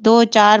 2, 4,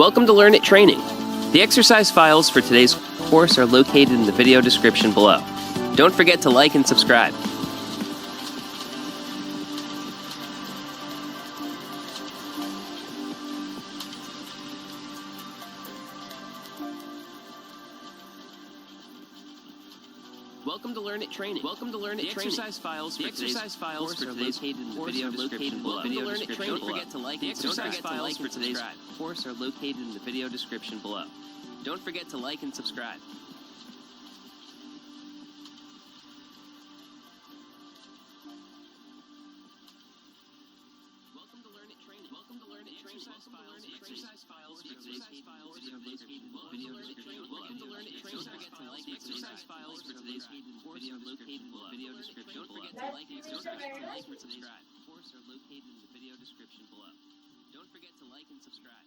Welcome to Learn It Training. The exercise files for today's course are located in the video description below. Don't forget to like and subscribe. Welcome to Learn It Training. Welcome to Learn It Training. The exercise files for today's course are located in the video description below. Don't forget to like and subscribe. The exercise files for today's course are located in the video description below. Don't forget to like and subscribe. Welcome to Learn It Training. Welcome to Learn It Training. The exercise files for today's course are located in the video description below. Welcome to Learn It Training. Don't forget to like the exercise files for today's course are located in the video description below. Don't forget to like and subscribe. Course are located in the video description below. Don't forget to like and subscribe.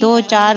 2, 4,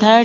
3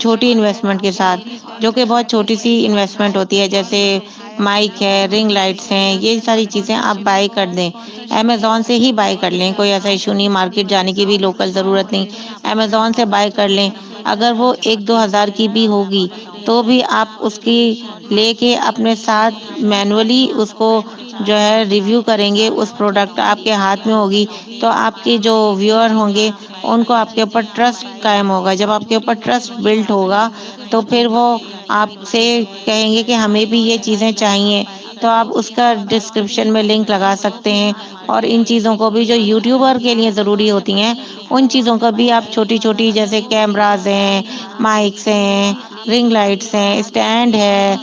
چھوٹی investment کے ساتھ، جو کہ بہت چھوٹی سی investment ہوتی ہے، جیسے مائک ہے، رنگ لائٹس ہیں، یہ ساری چیزیں آپ بائی کر دیں، امیزون سے ہی بائی کر لیں، کوئی ایسا ایشو نہیں، مارکیٹ جانے کی بھی لوکل ضرورت نہیں، امیزون سے بائی کر لیں۔ اگر وہ 1-2 ہزار کی بھی ہوگی تو بھی آپ اس کی لے کے اپنے ساتھ مینولی اس کو جو ہے ریویو کریں گے، اس پروڈکٹ آپ کے ہاتھ میں ہوگی تو آپ کے جو ویور ہوں گے ان کو آپ کے اوپر ٹرسٹ قائم ہوگا۔ جب آپ کے اوپر ٹرسٹ بلڈ ہوگا تو پھر وہ آپ سے کہیں گے کہ ہمیں بھی یہ چیزیں چاہیے، تو آپ اس کا ڈسکرپشن میں لنک لگا سکتے ہیں۔ اور ان چیزوں کو بھی جو یوٹیوبر کے لیے ضروری ہوتی ہیں ان چیزوں کا بھی آپ چھوٹی چھوٹی، جیسے کیمراز ہیں، مائکس ہیں، رنگ لائٹس ہیں، اسٹینڈ ہے،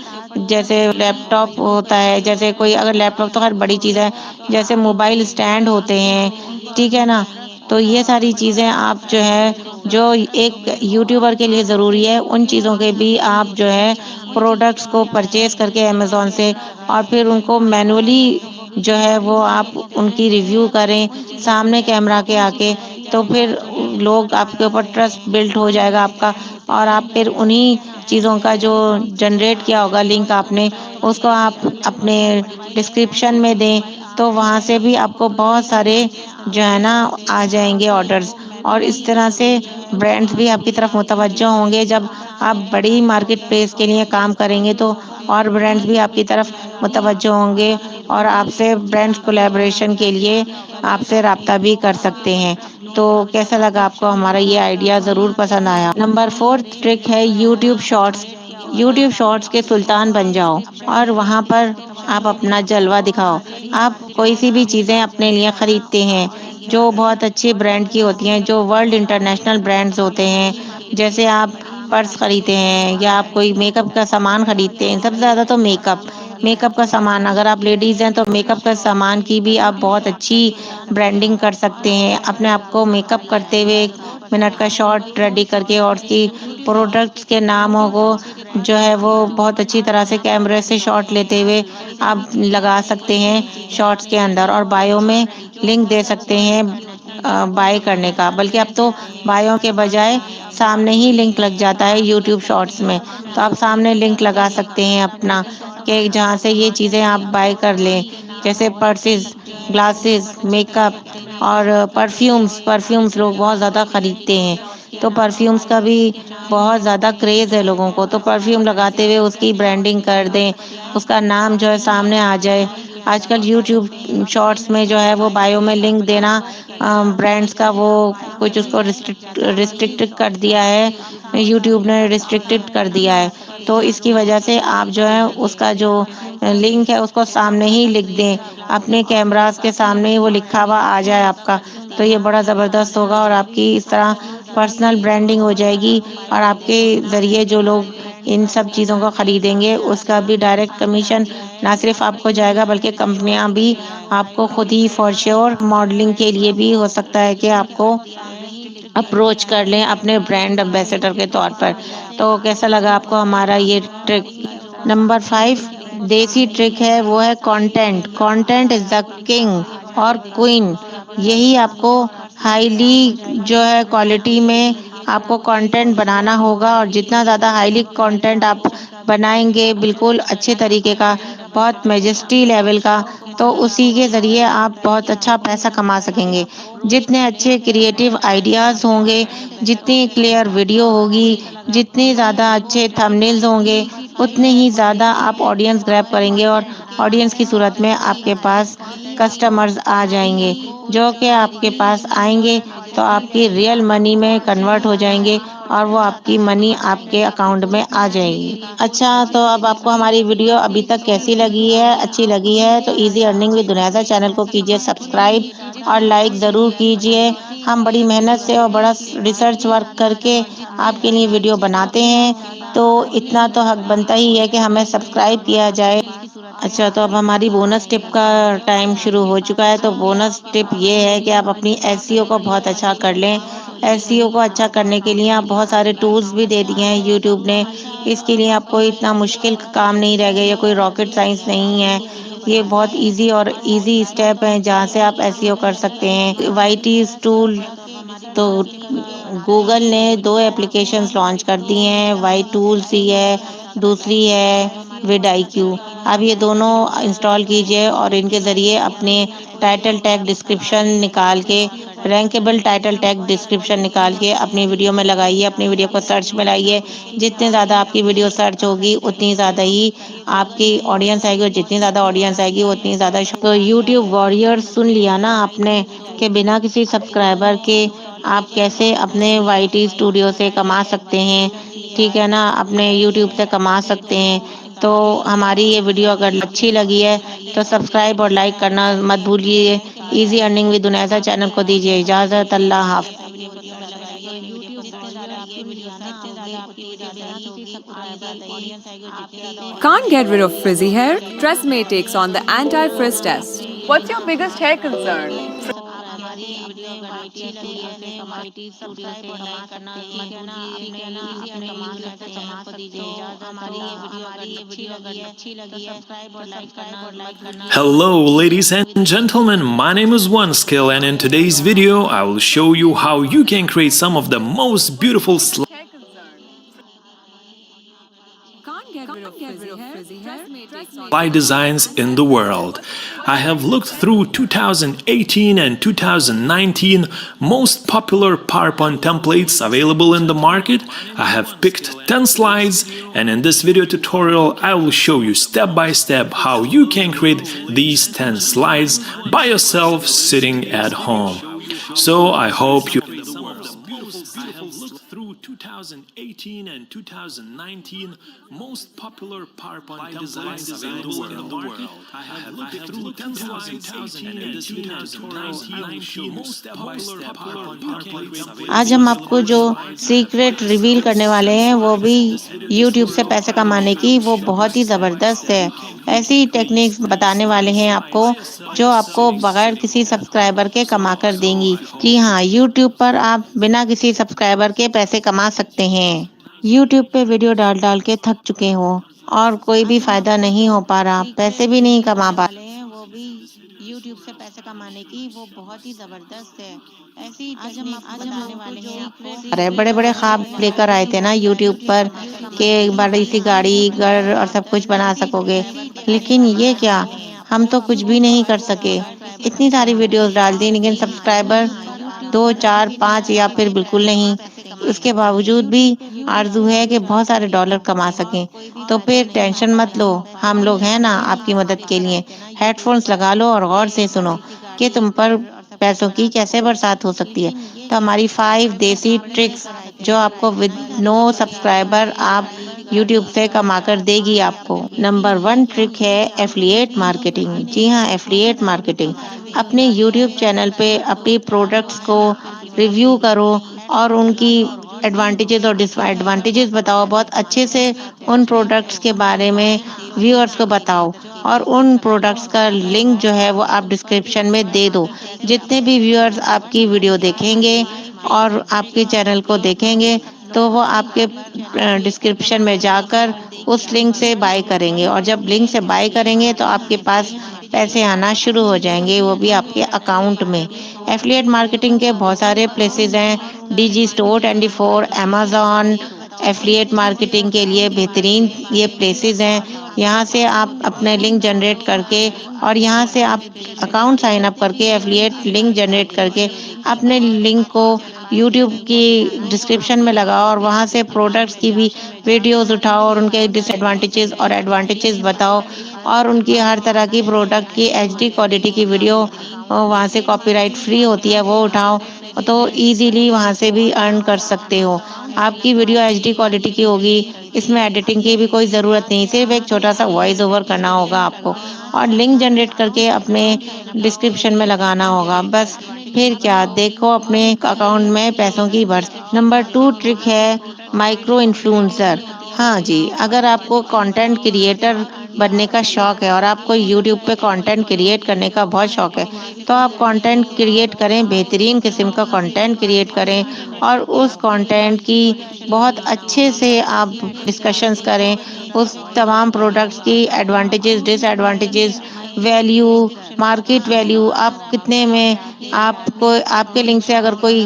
جیسے لیپ ٹاپ ہوتا ہے، جیسے کوئی اگر لیپ ٹاپ تو خیر بڑی چیز ہے، جیسے موبائل اسٹینڈ ہوتے ہیں، ٹھیک ہے نا، تو یہ ساری چیزیں آپ جو ہے جو ایک یوٹیوبر کے لیے ضروری ہے ان چیزوں کے بھی آپ جو ہے پروڈکٹس کو پرچیز کر کے امیزون سے، اور پھر ان کو مینولی جو ہے وہ آپ ان کی ریویو کریں سامنے کیمرہ کے آ کے، تو پھر لوگ آپ کے اوپر ٹرسٹ بلڈ ہو جائے گا آپ کا، اور آپ پھر انہی چیزوں کا جو جنریٹ کیا ہوگا لنک آپ نے اس کو آپ اپنے ڈسکرپشن میں دیں، تو وہاں سے بھی آپ کو بہت سارے جو ہے نا آ جائیں گے آرڈرز، اور اس طرح سے برانڈز بھی آپ کی طرف متوجہ ہوں گے۔ جب آپ بڑی مارکیٹ پلیس کے لیے کام کریں گے تو اور برانڈز بھی آپ کی طرف متوجہ ہوں گے اور آپ سے برانڈ کولیبریشن کے لیے آپ سے رابطہ بھی کر سکتے ہیں۔ تو کیسا لگا آپ کو ہمارا یہ آئیڈیا؟ ضرور پسند آیا۔ نمبر 4 ٹرک ہے یوٹیوب شارٹس۔ یوٹیوب شارٹس کے سلطان بن جاؤ اور وہاں پر آپ اپنا جلوہ دکھاؤ۔ آپ کوئی سی بھی چیزیں اپنے لیے خریدتے ہیں جو بہت اچھے برانڈ کی ہوتی ہیں، جو ورلڈ انٹرنیشنل برانڈز ہوتے ہیں، جیسے آپ پرس خریدتے ہیں یا آپ کوئی میک اپ کا سامان خریدتے ہیں، سب سے زیادہ تو میک اپ کا سامان، اگر آپ لیڈیز ہیں تو میک اپ کا سامان کی بھی آپ بہت اچھی برانڈنگ کر سکتے ہیں، اپنے آپ کو میک اپ کرتے ہوئے 1 منٹ کا شارٹ ریڈی کر کے اور اس کی پروڈکٹس کے ناموں کو جو ہے وہ بہت اچھی طرح سے کیمرے سے شارٹ لیتے ہوئے آپ لگا سکتے ہیں شارٹس کے اندر، اور بایو میں لنک دے سکتے ہیں بائی کرنے کا، بلکہ اب تو بایو کے بجائے سامنے ہی لنک لگ جاتا ہے یوٹیوب شارٹس میں، تو آپ سامنے لنک لگا سکتے ہیں اپنا کہ جہاں سے یہ چیزیں آپ بائی کر لیں، جیسے پرسز، گلاسز، میک اپ اور پرفیومز لوگ بہت زیادہ خریدتے ہیں، تو پرفیومز کا بھی بہت زیادہ کریز ہے لوگوں کو، تو پرفیوم لگاتے ہوئے اس کی برانڈنگ کر دیں، اس کا نام جو ہے سامنے آ جائے۔ آج کل یوٹیوب شارٹس میں جو ہے وہ بایو میں لنک دینا برانڈز کا وہ کچھ اس کو ریسٹرکٹ کر دیا ہے، یوٹیوب نے ریسٹرکٹڈ کر دیا ہے، تو اس کی وجہ سے آپ جو ہے اس کا جو لنک ہے اس کو سامنے ہی لکھ دیں، اپنے کیمراز کے سامنے ہی وہ لکھا ہوا آ جائے آپ کا، تو یہ بڑا زبردست ہوگا اور آپ کی اس طرح پرسنل برانڈنگ ہو جائے گی، اور آپ کے ذریعے جو لوگ ان سب چیزوں کو خریدیں گے اس کا بھی ڈائریکٹ کمیشن نہ صرف آپ کو جائے گا بلکہ کمپنیاں بھی آپ کو خود ہی فار شیور ماڈلنگ کے لیے بھی ہو سکتا ہے کہ آپ کو اپروچ کر لیں اپنے برانڈ امبیسڈر کے طور پر۔ تو کیسا لگا آپ کو ہمارا یہ ٹرک؟ نمبر 5 دیسی ٹرک ہے، وہ ہے کانٹینٹ از دا کنگ اور کوئن۔ یہی آپ کو ہائیلی جو ہے کوالٹی میں آپ کو کانٹینٹ بنانا ہوگا، اور جتنا زیادہ ہائیلی کانٹینٹ آپ بنائیں گے بالکل اچھے طریقے کا، بہت میجسٹی لیول کا، تو اسی کے ذریعے آپ بہت اچھا پیسہ کما سکیں گے۔ جتنے اچھے کریٹیو آئیڈیاز ہوں گے، جتنی کلیئر ویڈیو ہوگی، جتنے زیادہ اچھے تھمبنیلز ہوں گے، اتنے ہی زیادہ آپ آڈینس گریب کریں گے، اور آڈینس کی صورت میں آپ کے پاس کسٹمرز آ جائیں گے، جو کہ آپ کے پاس آئیں گے تو آپ کی ریئل منی میں کنورٹ ہو جائیں گے، اور وہ آپ کی منی آپ کے اکاؤنٹ میں آ جائے گی۔ اچھا، تو اب آپ کو ہماری ویڈیو ابھی تک کیسی لگی ہے؟ اچھی لگی ہے تو ایزی ارننگ ود دنیازہ چینل کو کیجیے سبسکرائب اور لائک ضرور کیجیے۔ ہم بڑی محنت سے اور بڑا ریسرچ ورک کر کے آپ کے لیے ویڈیو بناتے ہیں، تو اتنا تو حق بنتا ہی ہے کہ ہمیں سبسکرائب کیا جائے۔ اچھا، تو اب ہماری بونس ٹپ کا ٹائم شروع ہو چکا ہے، تو بونس ٹپ یہ ہے کہ آپ اپنی ایس ای او کو بہت اچھا کر لیں۔ ایس ای او کو اچھا کرنے کے لیے آپ بہت سارے ٹولز بھی دے دیے ہیں یوٹیوب نے، اس کے لیے آپ کو اتنا مشکل کام نہیں رہ گیا، یا کوئی راکٹ سائنس نہیں ہے، یہ بہت ایزی اسٹیپ ہیں جہاں سے آپ ایس ای او کر سکتے ہیں۔ وائی ٹیز ٹول، تو گوگل نے 2 ایپلیکیشنز لانچ کر دی ہیں، وائی ٹولز ہی ہے، دوسری ہے وڈ آئی کیو. اب یہ دونوں انسٹال کیجئے اور ان کے ذریعے اپنے ٹائٹل ٹیگ ڈسکرپشن نکال کے، رینکیبل ٹائٹل ٹیگ ڈسکرپشن نکال کے اپنی ویڈیو میں لگائیے، اپنی ویڈیو کو سرچ میں لائیے. جتنے زیادہ آپ کی ویڈیو سرچ ہوگی اتنی زیادہ ہی آپ کی آڈینس آئے گی، اور جتنی زیادہ آڈینس آئے گی اتنی زیادہ. تو یوٹیوب وارئر سن لیا نا آپ نے کہ بنا کسی سبسکرائبر کے آپ کیسے اپنے وائی ٹی اسٹوڈیو سے کما سکتے ہیں، ٹھیک ہے نا، اپنے یوٹیوب سے کما سکتے ہیں. تو ہماری یہ ویڈیو اگر اچھی لگی ہے تو سبسکرائب اور لائک کرنا مت بھولیے. ایزی ارننگ ود انیسا چینل کو دیجیے اجازت. اللہ حافظ. Can't get rid of frizzy hair? TRESemmé takes on the anti-frizz test. What's your biggest hair concern? Hello ladies and gentlemen, my name is One Skill, and in today's video I will show you how you can create some of the most beautiful Can't get rid of frizzy hair? slide designs in the world. I have looked through 2018 and 2019 most popular PowerPoint templates available in the market. I have picked 10 slides, and in this video tutorial I will show you step by step how you can create these 10 slides by yourself sitting at home. So I hope you I have looked through 2018 and 2019 most popular PowerPoint designs available in the world. I have looked through 2018 and 2019 most popular PowerPoint. آج ہم آپ کو جو secret reveal کرنے والے ہیں وہ بھی یوٹیوب سے پیسے کمانے کی، وہ بہت ہی زبردست ہے. ایسی ٹیکنیکس بتانے والے ہیں آپ کو جو آپ کو بغیر کسی سبسکرائبر کے کما کر دیں گی. جی ہاں، یوٹیوب پر آپ بنا کسی سبسکرائبر کے پیسے کما سکتے ہیں. یوٹیوب پہ ویڈیو ڈال ڈال کے تھک چکے ہو اور کوئی بھی فائدہ نہیں ہو پا رہا، پیسے بھی نہیں کما پا رہے، وہ بھی یوٹیوب سے پیسے کمانے کی، وہ بہت ہی زبردست ہے. ایسی بتانے والے ہیں آپ کو. بڑے بڑے خواب لے کر آئے تھے نا یوٹیوب پر کہ بڑی سی گاڑی، گھر اور سب کچھ بنا سکو گے، لیکن یہ کیا، ہم تو کچھ بھی نہیں کر سکے. اتنی ساری ویڈیوز ڈال دی لیکن سبسکرائبر 2 4 5 یا پھر بالکل نہیں. اس کے باوجود بھی آرزو ہے کہ بہت سارے ڈالر کما سکیں. تو پھر ٹینشن مت لو، ہم لوگ ہیں نا آپ کی مدد کے لیے. ہیڈ فونس لگا لو اور غور سے سنو کہ تم پر پیسوں کی کیسے برسات ہو سکتی ہے. تو ہماری 5 دیسی ٹرکس جو آپ کو ود نو سبسکرائبر آپ یوٹیوب سے کما کر دے گی آپ کو. نمبر 1 ٹرک ہے ایفلیٹ مارکیٹنگ. جی ہاں، ایفلیٹ مارکیٹنگ. اپنے یوٹیوب چینل پہ اپنی پروڈکٹس کو ریویو کرو اور ان کی ایڈوانٹیجز اور ڈس ایڈوانٹیجز بتاؤ. بہت اچھے سے ان پروڈکٹس کے بارے میں ویورز کو بتاؤ، اور ان پروڈکٹس کا لنک جو ہے وہ آپ ڈسکرپشن میں دے دو. جتنے بھی ویورز آپ کی ویڈیو دیکھیں گے اور آپ کے چینل کو دیکھیں گے تو وہ آپ کے ڈسکرپشن میں جا کر اس لنک سے بائی کریں گے، اور جب لنک سے بائی کریں گے تو آپ کے پاس پیسے آنا شروع ہو جائیں گے، وہ بھی آپ کے اکاؤنٹ میں. ایفلیٹ مارکیٹنگ کے بہت سارے پلیسز ہیں، Digistore 24، Amazon. Affiliate marketing کے لیے بہترین یہ پلیسز ہیں. یہاں سے آپ اپنے لنک جنریٹ کر کے اور یہاں سے آپ اکاؤنٹ سائن اپ کر کے ایفلیٹ لنک جنریٹ کر کے اپنے لنک کو یوٹیوب کی ڈسکرپشن میں لگاؤ، اور وہاں سے پروڈکٹس کی بھی ویڈیوز اٹھاؤ اور ان کے ڈس ایڈوانٹیجز اور ایڈوانٹیجز بتاؤ، اور ان کی ہر طرح کی پروڈکٹ کی ایچ ڈی کوالٹی کی ویڈیو وہاں سے کاپی رائٹ فری ہوتی ہے وہ اٹھاؤ، تو ایزیلی وہاں سے بھی ارن کر سکتے ہو. آپ کی ویڈیو ایچ ڈی کوالٹی کی ہوگی، اس میں ایڈیٹنگ کی بھی کوئی ضرورت نہیں، صرف ایک چھوٹا سا وائس اوور کرنا ہوگا آپ کو اور لنک جنریٹ کر کے اپنے ڈسکرپشن میں لگانا ہوگا. بس پھر کیا، دیکھو اپنے اکاؤنٹ میں پیسوں کی برس. نمبر 2 ٹرک ہے مائکرو انفلوئنسر. ہاں جی، اگر آپ کو کنٹینٹ کریٹر بننے کا شوق ہے اور آپ کو یوٹیوب پہ کنٹینٹ کریٹ کرنے کا بہت شوق ہے تو آپ کنٹینٹ کریٹ کریں، بہترین قسم کا کنٹینٹ کریٹ کریں، اور اس کنٹینٹ کی بہت اچھے سے آپ ڈسکشنز کریں. اس تمام پروڈکٹس کی ایڈوانٹیجز، ڈس ایڈوانٹیجز، ویلیو، مارکیٹ ویلیو، آپ کتنے میں، آپ کو آپ کے لنک سے اگر کوئی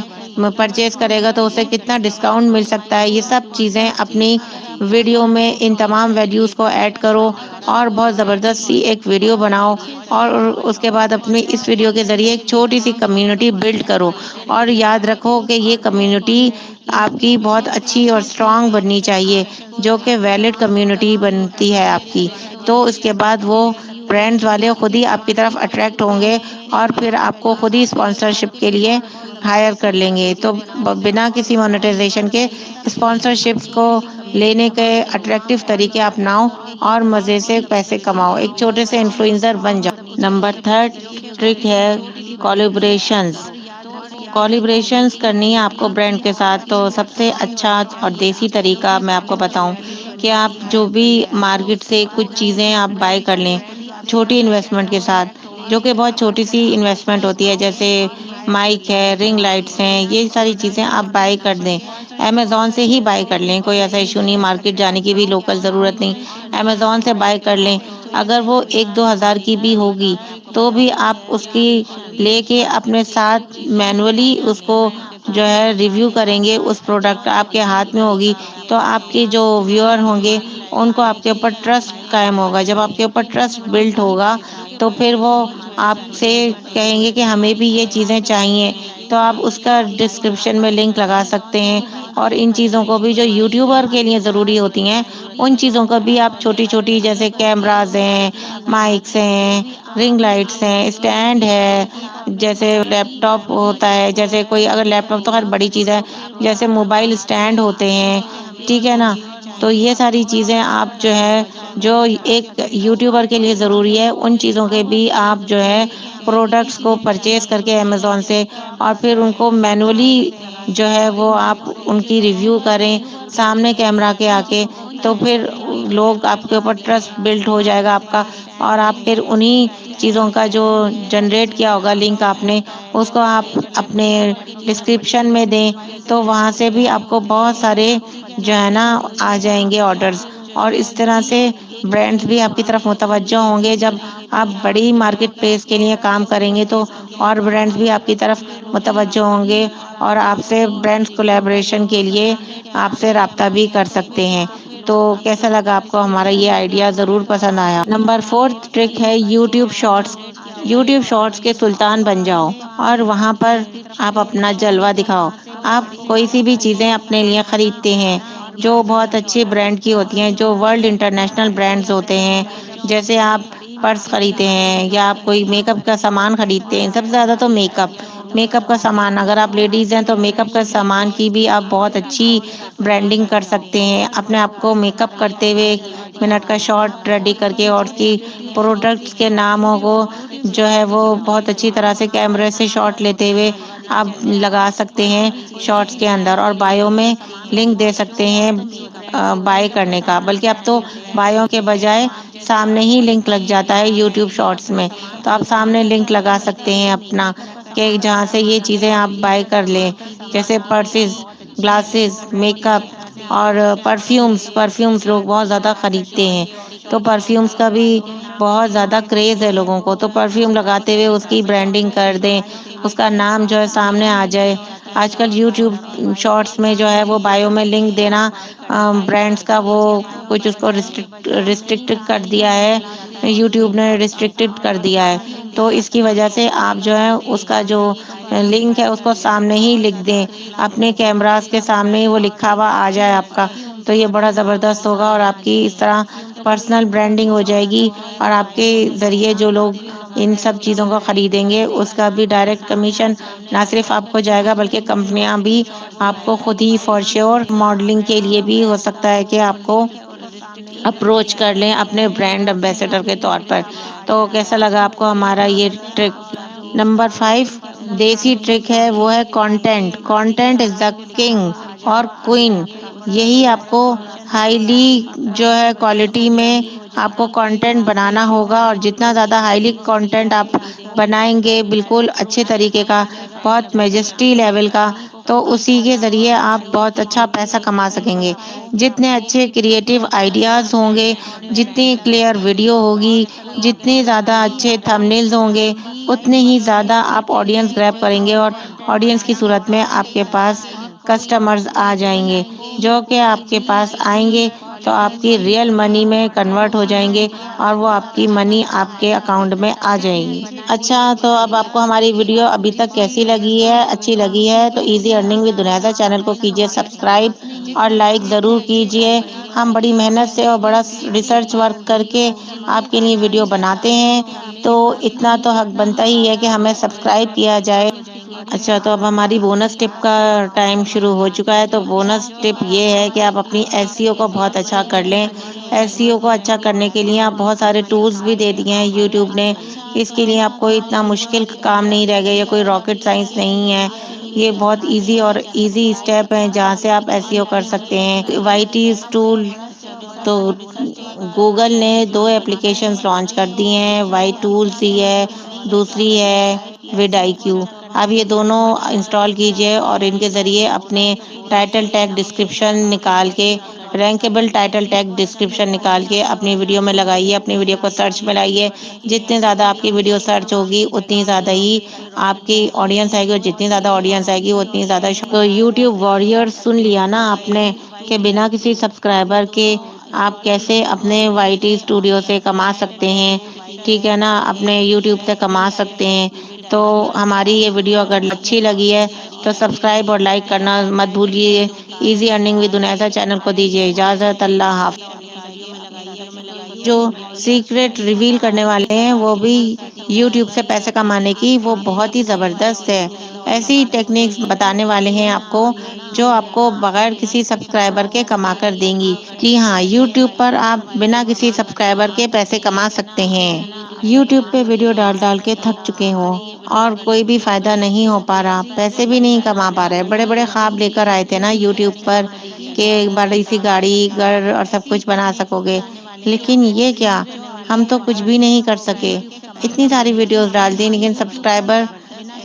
پرچیز کرے گا تو اسے کتنا ڈسکاؤنٹ مل سکتا ہے، یہ سب چیزیں اپنی ویڈیو میں ان تمام ویلیوز کو ایڈ کرو اور بہت زبردست سی ایک ویڈیو بناؤ، اور اس کے بعد اپنی اس ویڈیو کے ذریعے ایک چھوٹی سی کمیونٹی بلڈ کرو، اور یاد رکھو کہ یہ کمیونٹی آپ کی بہت اچھی اور اسٹرانگ بننی چاہیے، جو کہ ویلڈ کمیونٹی بنتی ہے آپ کی، تو اس کے بعد وہ برانڈز والے خود ہی آپ کی طرف اٹریکٹ ہوں گے اور پھر آپ کو خود ہی اسپانسرشپ کے لیے ہائر کر لیں گے۔ تو بنا کسی مانیٹائزیشن کے اسپانسرشپس کو لینے کے اٹریکٹیو طریقے اپناؤ اور مزے سے پیسے کماؤ، ایک چھوٹے سے انفلوئنسر بن جاؤ۔ نمبر 3 ٹرک ہے کولیبریشنز۔ کولیبریشنز کرنی ہے آپ کو برانڈ کے ساتھ، تو سب سے اچھا اور دیسی طریقہ میں آپ کو بتاؤں کہ آپ جو بھی مارکیٹ سے کچھ چیزیں آپ بائی کر لیں چھوٹی انویسٹمنٹ کے ساتھ، جو کہ بہت چھوٹی سی انویسٹمنٹ ہوتی ہے، جیسے مائک ہے، رنگ لائٹس ہیں، یہ ساری چیزیں آپ بائی کر دیں، امیزون سے ہی بائی کر لیں، کوئی ایسا ایشو نہیں، مارکیٹ جانے کی بھی لوکل ضرورت نہیں، امیزون سے بائی کر لیں۔ اگر وہ 1-2 ہزار کی بھی ہوگی تو بھی آپ اس کی لے کے اپنے ساتھ مینولی اس کو جو ہے ریویو کریں گے، اس پروڈکٹ آپ کے ہاتھ میں ہوگی تو آپ کے جو ویور ہوں گے ان کو آپ کے اوپر ٹرسٹ قائم ہوگا، جب آپ کے اوپر ٹرسٹ بلڈ ہوگا تو پھر وہ آپ سے کہیں گے کہ ہمیں بھی یہ چیزیں چاہیے، تو آپ اس کا ڈسکرپشن میں لنک لگا سکتے ہیں، اور ان چیزوں کو بھی جو یوٹیوبر کے لیے ضروری ہوتی ہیں ان چیزوں کا بھی آپ چھوٹی چھوٹی، جیسے کیمراز ہیں، مائکس ہیں، رنگ لائٹس ہیں، اسٹینڈ ہے، جیسے لیپ ٹاپ ہوتا ہے، جیسے کوئی اگر لیپ ٹاپ تو خیر بڑی چیز ہے، جیسے موبائل اسٹینڈ ہوتے ہیں، ٹھیک ہے نا، تو یہ ساری چیزیں آپ جو ہے جو ایک یوٹیوبر کے لیے ضروری ہے ان چیزوں کے بھی آپ جو ہے پروڈکٹس کو پرچیز کر کے امیزون سے، اور پھر ان کو مینولی جو ہے وہ آپ ان کی ریویو کریں سامنے کیمرہ کے آ کے، تو پھر لوگ آپ کے اوپر ٹرسٹ بلڈ ہو جائے گا آپ کا، اور آپ پھر انہی چیزوں کا جو جنریٹ کیا ہوگا لنک آپ نے اس کو آپ اپنے ڈسکرپشن میں دیں، تو وہاں سے بھی آپ کو بہت سارے جو ہے نا آ جائیں گے آرڈرز، اور اس طرح سے برانڈز بھی آپ کی طرف متوجہ ہوں گے۔ جب آپ بڑی مارکیٹ پلیس کے لیے کام کریں گے تو اور برانڈز بھی آپ کی طرف متوجہ ہوں گے اور آپ سے برانڈز کولیبریشن کے لیے آپ سے رابطہ بھی کر سکتے ہیں۔ تو کیسا لگا آپ کو ہمارا یہ آئیڈیا؟ ضرور پسند آیا۔ نمبر 4 ٹرک ہے یوٹیوب شارٹس۔ یوٹیوب شارٹس کے سلطان بن جاؤ اور وہاں پر آپ اپنا جلوہ دکھاؤ۔ آپ کوئی سی بھی چیزیں اپنے لیے خریدتے ہیں جو بہت اچھے برانڈ کی ہوتی ہیں، جو ورلڈ انٹرنیشنل برانڈز ہوتے ہیں، جیسے آپ پرس خریدتے ہیں یا آپ کوئی میک اپ کا سامان خریدتے ہیں، سب سے زیادہ تو میک اپ کا سامان، اگر آپ لیڈیز ہیں تو میک اپ کا سامان کی بھی آپ بہت اچھی برانڈنگ کر سکتے ہیں، اپنے آپ کو میک اپ کرتے ہوئے 1 منٹ کا شارٹ ریڈی کر کے اور اس کی پروڈکٹس کے ناموں کو جو ہے وہ بہت اچھی طرح سے کیمرے سے شارٹ لیتے ہوئے آپ لگا سکتے ہیں شارٹس کے اندر، اور بایو میں لنک دے سکتے ہیں بائی کرنے کا، بلکہ اب تو بایو کے بجائے سامنے ہی لنک لگ جاتا ہے یوٹیوب شارٹس میں، تو آپ سامنے لنک لگا سکتے ہیں اپنا کہ جہاں سے یہ چیزیں آپ بائی کر لیں، جیسے پرسز، گلاسز، میک اپ اور پرفیومز لوگ بہت زیادہ خریدتے ہیں، تو پرفیومز کا بھی بہت زیادہ کریز ہے لوگوں کو، تو پرفیوم لگاتے ہوئے اس کی برانڈنگ کر دیں، اس کا نام جو ہے سامنے آ جائے۔ آج کل یوٹیوب شارٹس میں جو ہے وہ بایو میں لنک دینا برانڈس کا وہ کچھ اس کو ریسٹرکٹ کر دیا ہے، یوٹیوب نے ریسٹرکٹڈ کر دیا ہے، تو اس کی وجہ سے آپ جو ہے اس کا جو لنک ہے اس کو سامنے ہی لکھ دیں، اپنے کیمراز کے سامنے ہی وہ لکھا ہوا آ جائے آپ کا، تو یہ بڑا زبردست ہوگا، اور آپ کی اس طرح پرسنل برانڈنگ ہو جائے گی، اور آپ کے ذریعے جو لوگ ان سب چیزوں کو خریدیں گے اس کا بھی ڈائریکٹ کمیشن نہ صرف آپ کو جائے گا بلکہ کمپنیاں بھی آپ کو خود ہی فار شیور ماڈلنگ کے لیے بھی ہو سکتا ہے کہ آپ کو اپروچ کر لیں اپنے برانڈ امبیسڈر کے طور پر۔ تو کیسا لگا آپ کو ہمارا یہ ٹرک؟ نمبر 5 دیسی ٹرک ہے، وہ ہے کانٹینٹ از دا کنگ اور کوئین۔ یہی آپ کو ہائیلی جو ہے کوالٹی میں آپ کو کانٹینٹ بنانا ہوگا، اور جتنا زیادہ ہائیلی کانٹینٹ آپ بنائیں گے بالکل اچھے طریقے کا، بہت میجسٹی لیول کا، تو تو اسی کے ذریعے آپ بہت اچھا پیسہ کما سکیں گے. جتنے اچھے کریٹیو آئیڈیاز ہوں گے، جتنی کلیئر ویڈیو ہوگی، جتنے زیادہ اچھے تھمبنیلز ہوں گے، اتنے ہی زیادہ آپ آڈینس گریب کریں گے، اور آڈینس کی صورت میں آپ کے پاس کسٹمرز آ جائیں گے، جو کہ آپ کے پاس آئیں گے تو آپ کی ریئل منی میں کنورٹ ہو جائیں گے، اور وہ آپ کی منی آپ کے اکاؤنٹ میں آ جائے گی. اچھا، تو اب آپ کو ہماری ویڈیو ابھی تک کیسی لگی ہے؟ اچھی لگی ہے تو ایزی ارننگ ود دنیازا چینل کو کیجیے سبسکرائب اور لائک ضرور کیجیے. ہم بڑی محنت سے اور بڑا ریسرچ ورک کر کے آپ کے لیے ویڈیو بناتے ہیں، تو اتنا تو حق بنتا ہی ہے کہ ہمیں سبسکرائب کیا جائے. اچھا، تو اب ہماری بونس ٹپ کا ٹائم شروع ہو چکا ہے. تو بونس ٹپ یہ ہے کہ آپ اپنی ایس سی او کو بہت اچھا کر لیں. ایس سی او کو اچھا کرنے کے لیے آپ بہت سارے ٹولز بھی دے دیے ہیں یوٹیوب نے. اس کے لیے آپ کو اتنا مشکل کام نہیں رہ گیا، یہ کوئی راکٹ سائنس نہیں ہے. یہ بہت ایزی اور ایزی اسٹیپ ہیں جہاں سے آپ ایس سی او کر سکتے ہیں. وائی ٹیز ٹول، تو گوگل نے 2 اپلیکیشنز لانچ کر دی ہیں. وائی ٹولز ہی ہے، دوسری ہے وڈ آئی کیو. اب یہ دونوں انسٹال کیجئے اور ان کے ذریعے اپنے ٹائٹل ٹیگ ڈسکرپشن نکال کے، رینکیبل ٹائٹل ٹیگ ڈسکرپشن نکال کے اپنی ویڈیو میں لگائیے، اپنی ویڈیو کو سرچ میں لائیے. جتنے زیادہ آپ کی ویڈیو سرچ ہوگی اتنی زیادہ ہی آپ کی آڈینس آئے گی، اور جتنی زیادہ آڈینس آئے گی اتنی زیادہ. تو یوٹیوب وارئر سن لیا نا آپ نے کہ بنا کسی سبسکرائبر کے آپ کیسے اپنے وائی ٹی اسٹوڈیو سے کما سکتے ہیں. ٹھیک ہے نا، اپنے یوٹیوب سے کما سکتے ہیں. تو ہماری یہ ویڈیو اگر اچھی لگی ہے تو سبسکرائب اور لائک کرنا مت بھولیے. ایزی ارننگ ود دنیازا چینل کو دیجیے اجازت. اللہ حافظ. جو سیکریٹ ریویل کرنے والے ہیں وہ بھی یوٹیوب سے پیسے کمانے کی، وہ بہت ہی زبردست ہے. ایسی ٹیکنیکس بتانے والے ہیں آپ کو جو آپ کو بغیر کسی سبسکرائبر کے کما کر دیں گی. جی ہاں، یوٹیوب پر آپ بنا کسی سبسکرائبر کے پیسے کما سکتے ہیں. یوٹیوب پہ ویڈیو ڈال ڈال کے تھک چکے ہو اور کوئی بھی فائدہ نہیں ہو پا رہا، پیسے بھی نہیں کما پا رہے. بڑے بڑے خواب لے کر آئے تھے نا یوٹیوب پر کہ بڑی سی گاڑی، گھر اور سب کچھ بنا سکو گے، لیکن یہ کیا، ہم تو کچھ بھی نہیں کر سکے. اتنی ساری ویڈیوز ڈال دی لیکن سبسکرائبر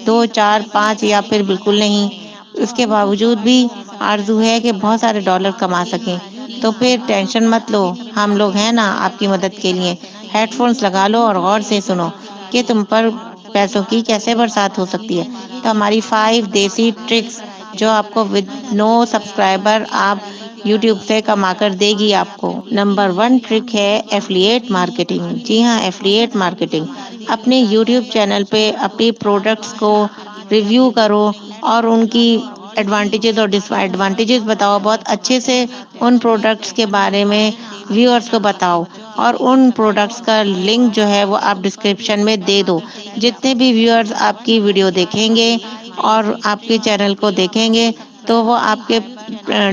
2 4 5 یا پھر بالکل نہیں. اس کے باوجود بھی آرزو ہے کہ بہت سارے ڈالر کما سکیں. تو پھر ٹینشن مت لو، ہم لوگ ہیں نا آپ کی مدد کے لیے. ہیڈ فونس لگا لو اور غور سے سنو کہ تم پر پیسوں کی کیسے برسات ہو سکتی ہے. تو ہماری 5 دیسی ٹرکس جو آپ کو ود نو سبسکرائبر آپ یوٹیوب سے کما کر دے گی آپ کو. نمبر 1 ٹرک ہے ایفلیٹ مارکیٹنگ. جی ہاں، ایفلیٹ مارکیٹنگ. اپنے یوٹیوب چینل پہ اپنی پروڈکٹس کو ریویو کرو اور ان کی ایڈوانٹیجز اور ڈس ایڈوانٹیجز بتاؤ. بہت اچھے سے ان پروڈکٹس کے بارے میں ویورز کو بتاؤ، اور ان پروڈکٹس کا لنک جو ہے وہ آپ ڈسکرپشن میں دے دو. جتنے بھی ویورز آپ کی ویڈیو دیکھیں گے اور آپ کے چینل کو دیکھیں گے تو وہ آپ کے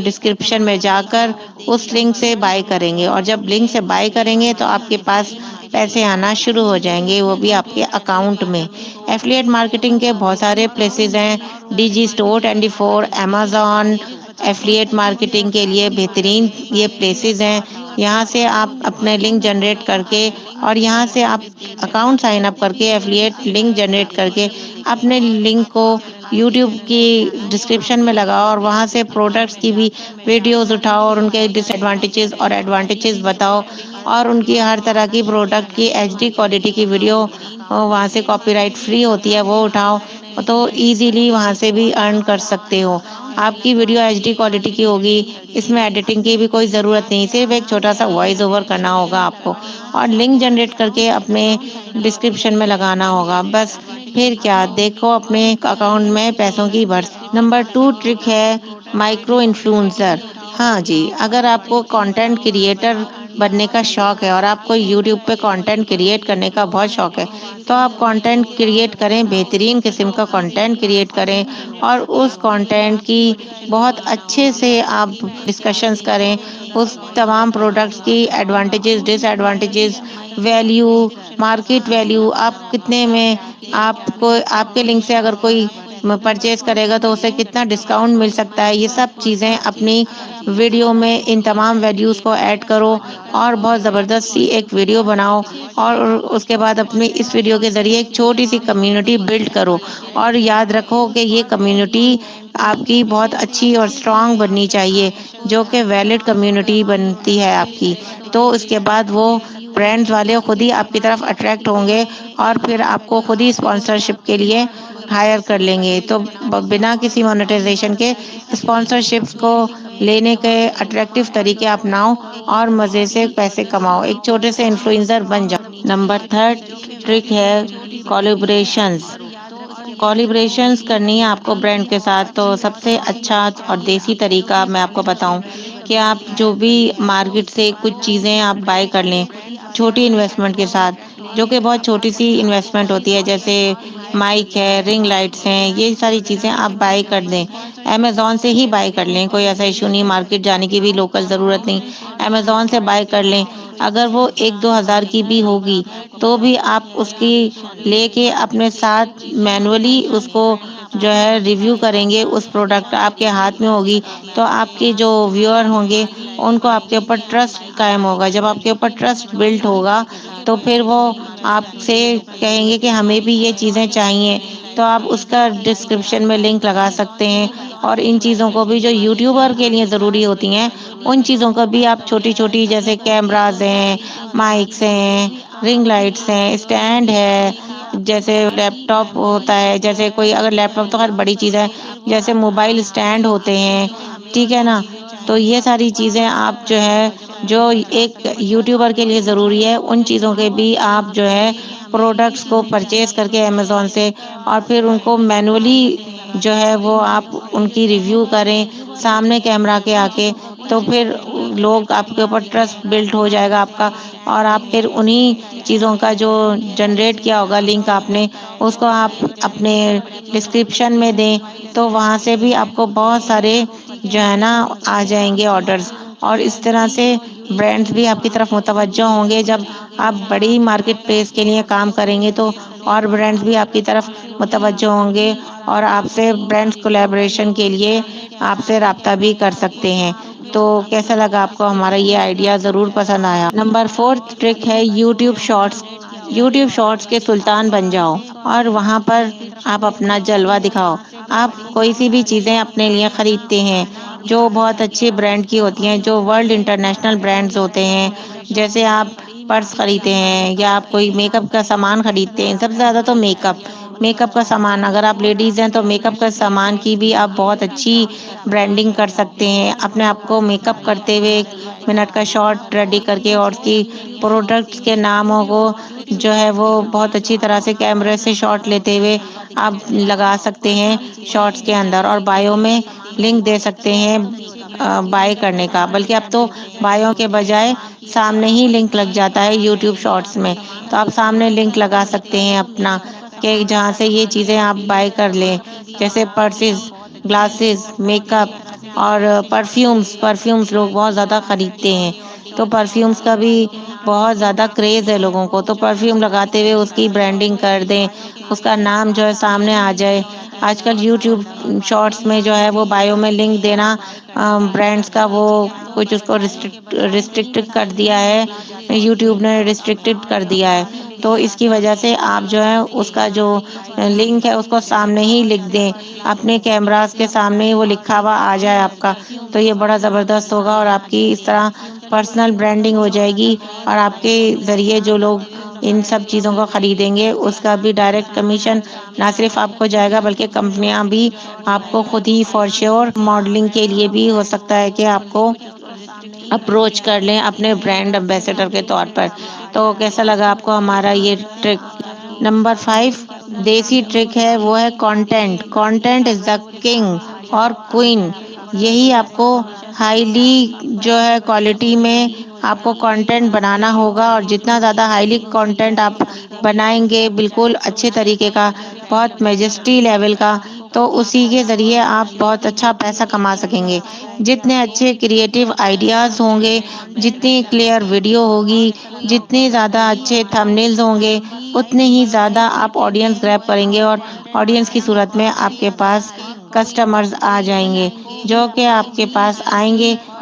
ڈسکرپشن میں جا کر اس لنک سے بائی کریں گے، اور جب لنک سے بائی کریں گے تو آپ کے پاس پیسے آنا شروع ہو جائیں گے، وہ بھی آپ کے اکاؤنٹ میں. ایفلیٹ مارکیٹنگ کے بہت سارے پلیسز ہیں، Digistore 24، Amazon. Affiliate marketing کے لیے بہترین یہ پلیسز ہیں. یہاں سے آپ اپنے لنک جنریٹ کر کے، اور یہاں سے آپ اکاؤنٹ سائن اپ کر کے ایفلیٹ لنک جنریٹ کر کے اپنے لنک کو یوٹیوب کی ڈسکرپشن میں لگاؤ، اور وہاں سے پروڈکٹس کی بھی ویڈیوز اٹھاؤ اور ان کے ڈس ایڈوانٹیجز اور ایڈوانٹیجز بتاؤ، اور ان کی ہر طرح کی پروڈکٹ کی ایچ ڈی کوالٹی کی ویڈیو وہاں سے کاپی رائٹ فری ہوتی ہے وہ اٹھاؤ. تو ایزیلی وہاں سے بھی ارن کر سکتے ہو. آپ کی ویڈیو ایچ ڈی کوالٹی کی ہوگی، اس میں ایڈیٹنگ کی بھی کوئی ضرورت نہیں، صرف ایک چھوٹا سا وائس اوور کرنا ہوگا آپ کو، اور لنک جنریٹ کر کے اپنے ڈسکرپشن میں لگانا ہوگا. بس پھر کیا، دیکھو اپنے اکاؤنٹ میں پیسوں کی برس. نمبر 2 ٹرک ہے مائکرو انفلوئنسر. ہاں جی، اگر آپ کو کنٹینٹ کریئٹر بننے کا شوق ہے اور آپ کو یوٹیوب پہ کنٹینٹ کریٹ کرنے کا بہت شوق ہے تو آپ کنٹینٹ کریٹ کریں، بہترین قسم کا کنٹینٹ کریٹ کریں، اور اس کنٹینٹ کی بہت اچھے سے آپ ڈسکشنز کریں. اس تمام پروڈکٹس کی ایڈوانٹیجز، ڈس ایڈوانٹیجز، ویلیو، مارکیٹ ویلیو، آپ کتنے میں آپ کو آپ کے لنک سے اگر کوئی پرچیز کرے گا تو اسے کتنا ڈسکاؤنٹ مل سکتا ہے، یہ سب چیزیں اپنی ویڈیو میں ان تمام ویلیوز کو ایڈ کرو اور بہت زبردست سی ایک ویڈیو بناؤ، اور اس کے بعد اپنی اس ویڈیو کے ذریعے ایک چھوٹی سی کمیونٹی بلڈ کرو، اور یاد رکھو کہ یہ کمیونٹی آپ کی بہت اچھی اور اسٹرانگ بننی چاہیے، جو کہ ویلڈ کمیونٹی بنتی ہے آپ کی۔ تو اس کے بعد وہ برانڈز والے خود ہی آپ کی طرف اٹریکٹ ہوں گے اور پھر آپ کو خود ہی اسپانسرشپ کے لیے ہائر کر لیں گے۔ تو بنا کسی مونیٹائزیشن کے اسپانسرشپس کو لینے کے اٹریکٹیو طریقے اپناؤ اور مزے سے پیسے کماؤ، ایک چھوٹے سے انفلوئنسر بن جاؤ۔ نمبر 3 ٹرک ہے کولیبریشنز کرنی ہے آپ کو برانڈ کے ساتھ۔ تو سب سے اچھا اور دیسی طریقہ میں آپ کو بتاؤں کہ آپ جو بھی مارکیٹ سے کچھ چیزیں آپ بائی کر لیں چھوٹی انویسٹمنٹ کے ساتھ، جو کہ بہت چھوٹی سی انویسٹمنٹ ہوتی ہے، جیسے مائک ہے، رنگ لائٹس ہیں، یہ ساری چیزیں آپ بائی کر دیں، امیزون سے ہی بائی کر لیں، کوئی ایسا ایشو نہیں، مارکیٹ جانے کی بھی لوکل ضرورت نہیں، امیزون سے بائی کر لیں۔ اگر وہ 1-2 ہزار کی بھی ہوگی تو بھی آپ اس کی لے کے اپنے ساتھ مینولی اس کو جو ہے ریویو کریں گے، اس پروڈکٹ آپ کے ہاتھ میں ہوگی تو آپ کے جو ویور ہوں گے ان کو آپ کے اوپر ٹرسٹ قائم ہوگا۔ جب آپ کے اوپر ٹرسٹ بلڈ ہوگا تو پھر وہ آپ سے کہیں گے کہ ہمیں بھی یہ چیزیں چاہیے، تو آپ اس کا ڈسکرپشن میں لنک لگا سکتے ہیں، اور ان چیزوں کو بھی جو یوٹیوبر کے لیے ضروری ہوتی ہیں ان چیزوں کو بھی آپ چھوٹی چھوٹی، جیسے کیمراز ہیں، مائکس ہیں، رنگ لائٹس ہیں، اسٹینڈ ہے، جیسے لیپ ٹاپ ہوتا ہے، جیسے کوئی اگر لیپ ٹاپ تو خیر بڑی چیز ہے، جیسے موبائل اسٹینڈ ہوتے ہیں، ٹھیک ہے نا، تو یہ ساری چیزیں آپ جو ہے جو ایک یوٹیوبر کے لیے ضروری ہے ان چیزوں کے بھی آپ جو ہے پروڈکٹس کو پرچیز کر کے امیزون سے، اور پھر ان کو مینولی جو ہے وہ آپ ان کی ریویو کریں سامنے کیمرہ کے آ کے، تو پھر لوگ آپ کے اوپر ٹرسٹ بلڈ ہو جائے گا آپ کا، اور آپ پھر انہی چیزوں کا جو جنریٹ کیا ہوگا لنک آپ نے اس کو آپ اپنے ڈسکرپشن میں دیں، تو وہاں سے بھی آپ کو بہت سارے جو ہے نا آ جائیں گے آرڈرز، اور اس طرح سے برانڈز بھی آپ کی طرف متوجہ ہوں گے۔ جب آپ بڑی مارکیٹ پلیس کے لیے کام کریں گے تو اور برانڈز بھی آپ کی طرف متوجہ ہوں گے اور آپ سے برانڈز کولیبریشن کے لیے آپ سے رابطہ بھی کر سکتے ہیں۔ تو کیسا لگا آپ کو ہمارا یہ آئیڈیا؟ ضرور پسند آیا۔ نمبر 4 ٹرک ہے یوٹیوب شارٹس۔ یوٹیوب شارٹس کے سلطان بن جاؤ اور وہاں پر آپ اپنا جلوہ دکھاؤ۔ آپ کوئی سی بھی چیزیں اپنے لیے خریدتے ہیں جو بہت اچھے برانڈ کی ہوتی ہیں، جو ورلڈ انٹرنیشنل برانڈز ہوتے ہیں، جیسے آپ پرس خریدتے ہیں یا آپ کوئی میک اپ کا سامان خریدتے ہیں، سب سے زیادہ تو میک اپ کا سامان، اگر آپ لیڈیز ہیں تو میک اپ کا سامان کی بھی آپ بہت اچھی برانڈنگ کر سکتے ہیں، اپنے آپ کو میک اپ کرتے ہوئے 1 منٹ کا شارٹ ریڈی کر کے اور اس کی پروڈکٹس کے ناموں کو جو ہے وہ بہت اچھی طرح سے کیمرے سے شارٹ لیتے ہوئے آپ لگا سکتے ہیں شارٹس کے اندر، اور بایو میں لنک دے سکتے ہیں بائی کرنے کا، بلکہ اب تو بایو کے بجائے سامنے ہی لنک لگ جاتا ہے یوٹیوب شارٹس میں، تو آپ سامنے لنک لگا سکتے ہیں اپنا کہ جہاں سے یہ چیزیں آپ بائی کر لیں، جیسے پرسز، گلاسز، میک اپ اور پرفیومز لوگ بہت زیادہ خریدتے ہیں، تو پرفیومز کا بھی بہت زیادہ کریز ہے لوگوں کو، تو پرفیوم لگاتے ہوئے اس کی برانڈنگ کر دیں، اس کا نام جو ہے سامنے آ جائے۔ آج کل یوٹیوب شارٹس میں جو ہے وہ بایو میں لنک دینا برانڈز کا وہ کچھ اس کو ریسٹرکٹ کر دیا ہے، یوٹیوب نے ریسٹرکٹڈ کر دیا ہے، تو اس کی وجہ سے آپ جو ہے اس کا جو لنک ہے اس کو سامنے ہی لکھ دیں، اپنے کیمراز کے سامنے ہی وہ لکھا ہوا آ جائے آپ کا، تو یہ بڑا زبردست ہوگا، اور آپ کی اس طرح پرسنل برانڈنگ ہو جائے گی، اور آپ کے ذریعے جو لوگ ان سب چیزوں کو خریدیں گے اس کا بھی ڈائریکٹ کمیشن نہ صرف آپ کو جائے گا بلکہ کمپنیاں بھی آپ کو خود ہی فار شیور ماڈلنگ کے لیے بھی ہو سکتا ہے کہ آپ کو اپروچ کر لیں اپنے برانڈ امبیسڈر کے طور پر۔ تو کیسا لگا آپ کو ہمارا یہ ٹرک؟ نمبر 5 دیسی ٹرک ہے، وہ ہے کانٹینٹ از دا کنگ اور کوئن۔ یہی آپ کو ہائیلی جو ہے کوالٹی میں آپ کو کانٹینٹ بنانا ہوگا، اور جتنا زیادہ ہائیلی کانٹینٹ آپ بنائیں گے بالکل اچھے طریقے کا، بہت میجسٹی لیول کا، تو اسی کے ذریعے آپ بہت اچھا پیسہ کما سکیں گے۔ جتنے اچھے کریٹیو آئیڈیاز ہوں گے، جتنی کلیئر ویڈیو ہوگی، جتنے زیادہ اچھے تھمبنیلز ہوں گے، اتنے ہی زیادہ آپ آڈینس گریب کریں گے، اور آڈینس کی صورت میں آپ کے پاس کسٹمرز آ جائیں گے، جو کہ آپ کے پاس آئیں گے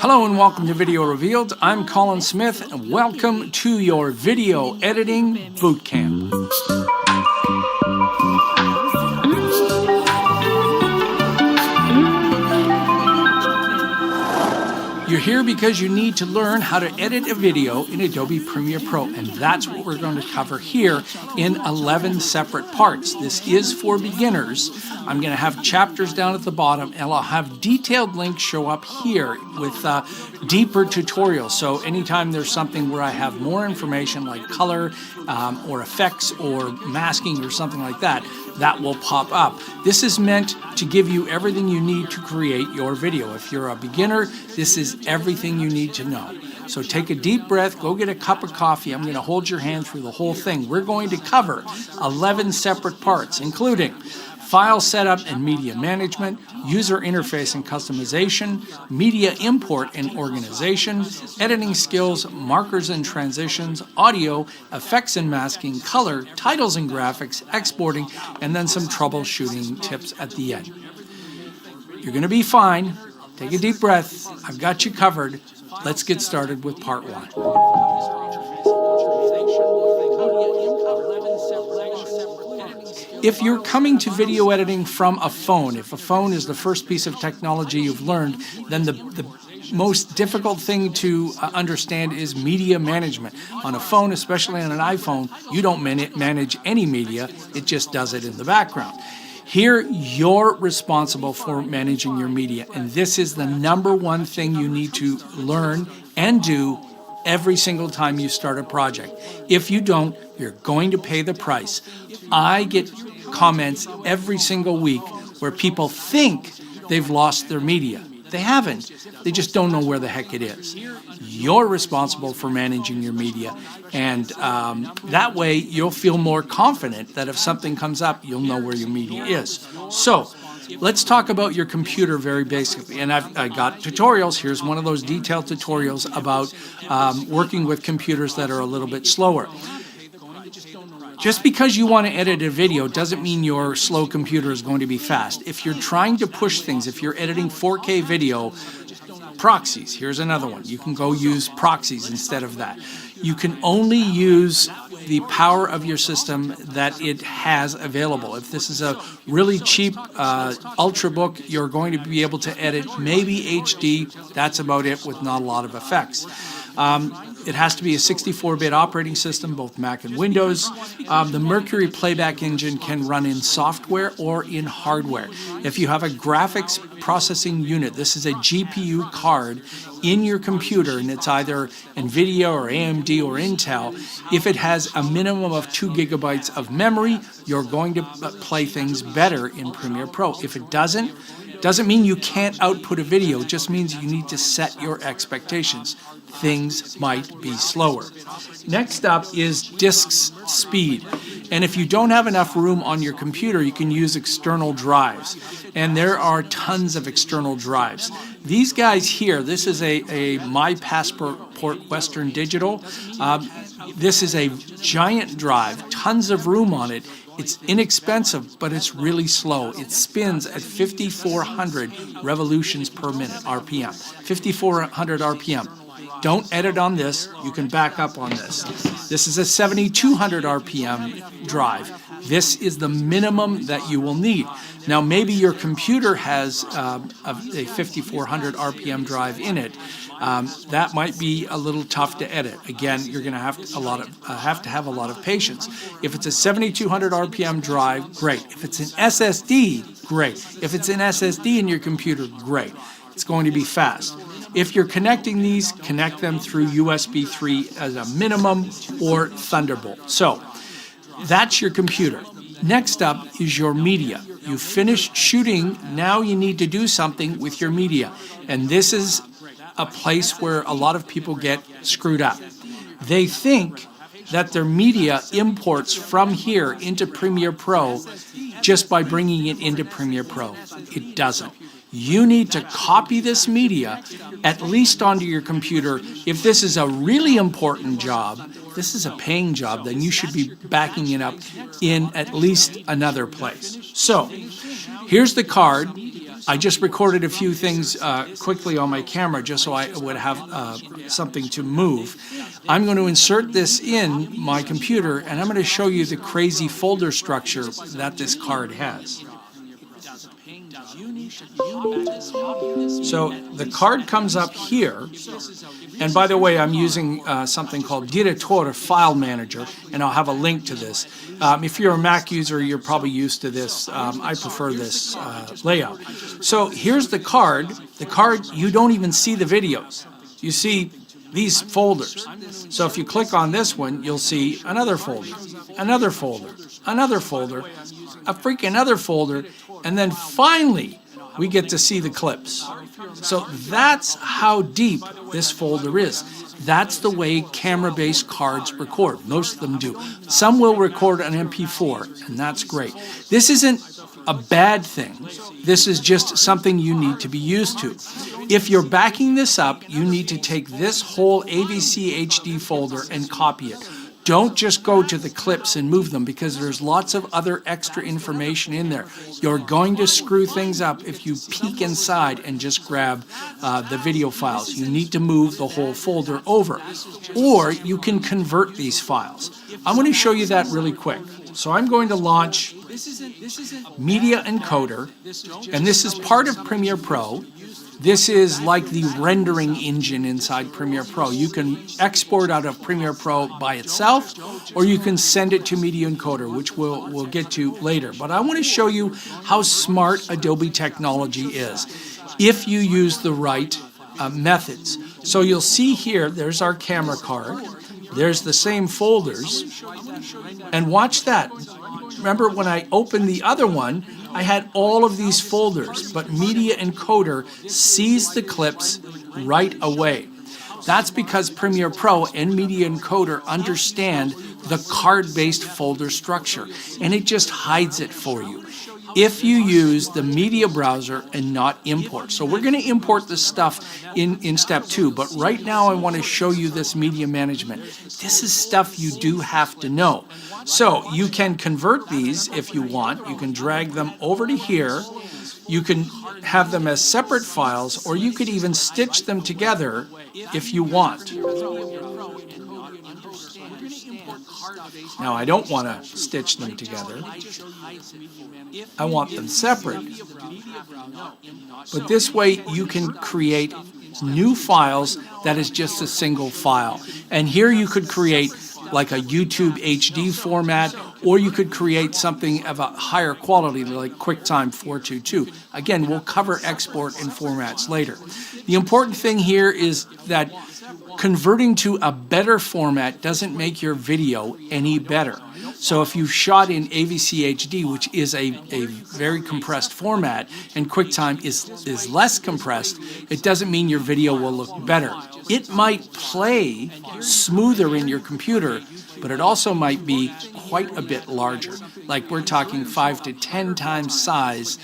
Hello and welcome to Video Revealed. I'm Colin Smith and welcome to your video editing bootcamp. You're here because you need to learn how to edit a video in Adobe Premiere Pro, and that's what we're going to cover here in 11 separate parts. This is for beginners. I'm going to have chapters down at the bottom, and I'll have detailed links show up here with deeper tutorials. So anytime there's something where I have more information like color or effects or masking or something like that, that will pop up. This is meant to give you everything you need to create your video. If you're a beginner, this is everything you need to know. So take a deep breath, go get a cup of coffee. I'm going to hold your hand through the whole thing. We're going to cover 11 separate parts, including file setup and media management, user interface and customization, media import and organization, editing skills, markers and transitions, audio, effects and masking, color, titles and graphics, exporting, and then some troubleshooting tips at the end. You're going to be fine. Take a deep breath. I've got you covered. Let's get started with part one. If you're coming to video editing from a phone, if a phone is the first piece of technology you've learned, then the most difficult thing to understand is media management. On a phone, especially on an iPhone, you don't manage any media, it just does it in the background. Here, you're responsible for managing your media, and this is the number one thing you need to learn and do every single time you start a project. If you don't, you're going to pay the price. I get comments every single week where people think they've lost their media. They haven't. They just don't know where the heck it is. You're responsible for managing your media, and that way you'll feel more confident that if something comes up, you'll know where your media is. So let's talk about your computer very basically. And I got tutorials. Here's one of those detailed tutorials about working with computers that are a little bit slower. Just because you want to edit a video doesn't mean your slow computer is going to be fast. If you're trying to push things, if you're editing 4K video, proxies, here's another one. You can go use proxies instead of that. You can only use the power of your system that it has available. If this is a really cheap Ultrabook, you're going to be able to edit maybe HD. That's about it, with not a lot of effects. It has to be a 64-bit operating system, both Mac and Windows. The Mercury playback engine can run in software or in hardware. If you have a graphics processing unit, this is a GPU card in your computer, and it's either NVIDIA or AMD or Intel. If it has a minimum of 2 gigabytes of memory, you're going to play things better in Premiere Pro. If it doesn't mean you can't output a video, it just means you need to set your expectations. Things might be slower. Next up is disk speed. And if you don't have enough room on your computer, you can use external drives. And there are tons of external drives. These guys here, this is a My Passport Western Digital. This is a giant drive, tons of room on it. It's inexpensive, but it's really slow. It spins at 5,400 revolutions per minute, RPM. 5,400 RPM. Don't edit on this. You can back up on this. This is a 7,200 RPM drive. This is the minimum that you will need. Now, maybe your computer has a 5,400 RPM drive in it. That might be a little tough to edit. Again, you're going to have to have a lot of patience. If it's a 7,200 RPM drive, great. If it's an SSD, great. If it's an SSD in your computer, great. It's going to be fast. If you're connecting these, connect them through USB 3 as a minimum or Thunderbolt. So that's your computer. Next up is your media. You finished shooting, now you need to do something with your media. And this is a place where a lot of people get screwed up. They think that their media imports from here into Premiere Pro just by bringing it into Premiere Pro. It doesn't. You need to copy this media at least onto your computer. If this is a really important job, this is a paying job, then you should be backing it up in at least another place. So here's the card. I just recorded a few things quickly on my camera just so I would have something to move. I'm going to insert this in my computer, and I'm going to show you the crazy folder structure that this card has. So the card comes up here, and by the way, I'm using something called Direttore File Manager, and I'll have a link to this. If you're a Mac user, you're probably used to this. I prefer this layout. So here's the card. The card, you don't even see the videos. You see these folders. So if you click on this one, you'll see another folder, another folder, another folder, a freaking other folder, and then finally we get to see the clips. So that's how deep this folder is. That's the way camera-based cards record. Most of them do. Some will record an MP4, and that's great. This isn't a bad thing. This is just something you need to be used to. If you're backing this up, you need to take this whole AVC HD folder and copy it. Don't just go to the clips and move them, because there's lots of other extra information in there. You're going to screw things up if you peek inside and just grab the video files. You need to move the whole folder over, or you can convert these files. I'm going to show you that really quick. So I'm going to launch Media Encoder, and this is part of Premiere Pro. This is like the rendering engine inside Premiere Pro. You can export out of Premiere Pro by itself, or you can send it to Media Encoder, which we'll get to later. But I want to show you how smart Adobe technology is if you use the right methods. So you'll see here, there's our camera card. There's the same folders. And watch that. Remember when I opened the other one, I had all of these folders, but Media Encoder sees the clips right away. That's because Premiere Pro and Media Encoder understand the card-based folder structure, and it just hides it for you if you use the media browser and not import. So we're going to import this stuff in step 2, but right now I want to show you this media management. This is stuff you do have to know. So you can convert these if you want. You can drag them over to here. You can have them as separate files, or you could even stitch them together if you want. Now I don't want to stitch them together. I want them separate. But this way you can create new files that is just a single file. And here you could create like a YouTube HD format, or you could create something of a higher quality like QuickTime 422. Again, we'll cover export and formats later. The important thing here is that converting to a better format doesn't make your video any better. So if you shot in AVC HD, which is a very compressed format, and QuickTime is less compressed, it doesn't mean your video will look better. It might play smoother in your computer, but it also might be quite a bit larger. Like we're talking 5 to 10 times size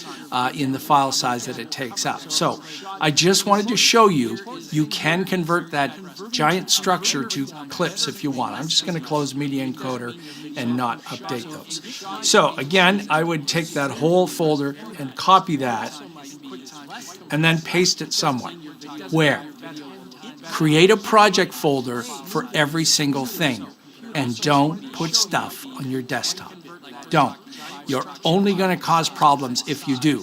in the file size that it takes up. So I just wanted to show you, you can convert that giant structure to clips if you want. I'm just going to close Media Encoder and not update those. So again, I would take that whole folder and copy that and then paste it somewhere. Where? Create a project folder for every single thing, and don't put stuff on your desktop. Don't. You're only going to cause problems if you do.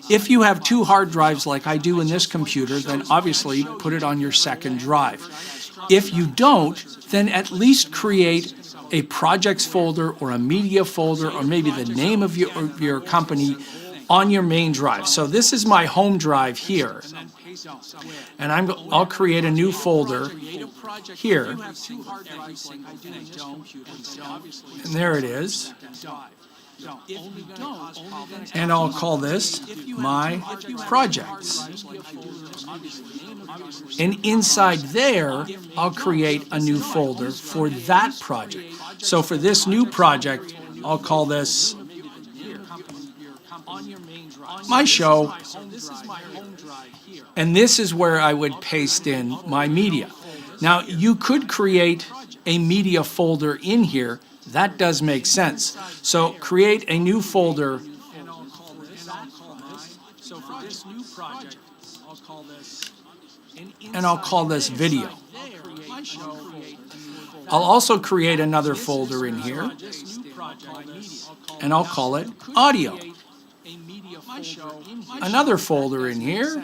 If you have 2 hard drives like I do in this computer, then obviously put it on your second drive. If you don't, then at least create a projects folder or a media folder or maybe the name of your company on your main drive. So this is my home drive here. And I'll create a new folder here. And there it is. And I'll call this my projects. And inside there, I'll create a new folder for that project. So for this new project, I'll call this my show. And this is where I would paste in my media. Now, you could create a media folder in here. That does make sense. So create a new folder. And I'll call this video. I'll also create another folder in here. And I'll call it audio. Another folder in here.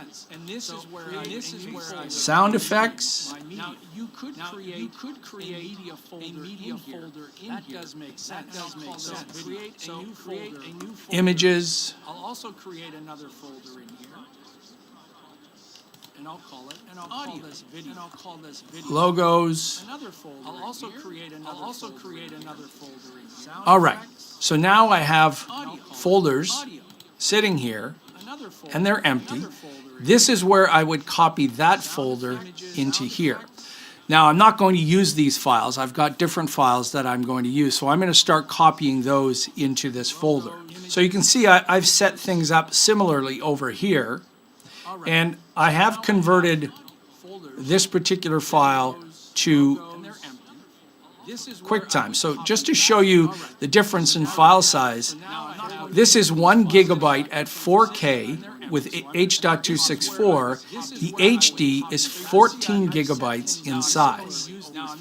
Sound effects. Now, you could create a media folder in here. That does make sense. Create a new folder. Images. I'll also create another folder in here. And I'll call it call this video. Logos. Another folder. I'll also create another folder in here. All right. So now I have folders sitting here, and they're empty. This is where I would copy that folder into here. Now, I'm not going to use these files. I've got different files that I'm going to use, so I'm going to start copying those into this folder. So you can see I've set things up similarly over here, and I have converted this particular file to QuickTime. So just to show you the difference in file size, this is 1 gigabyte at 4K with H.264. The HD is 14 gigabytes in size.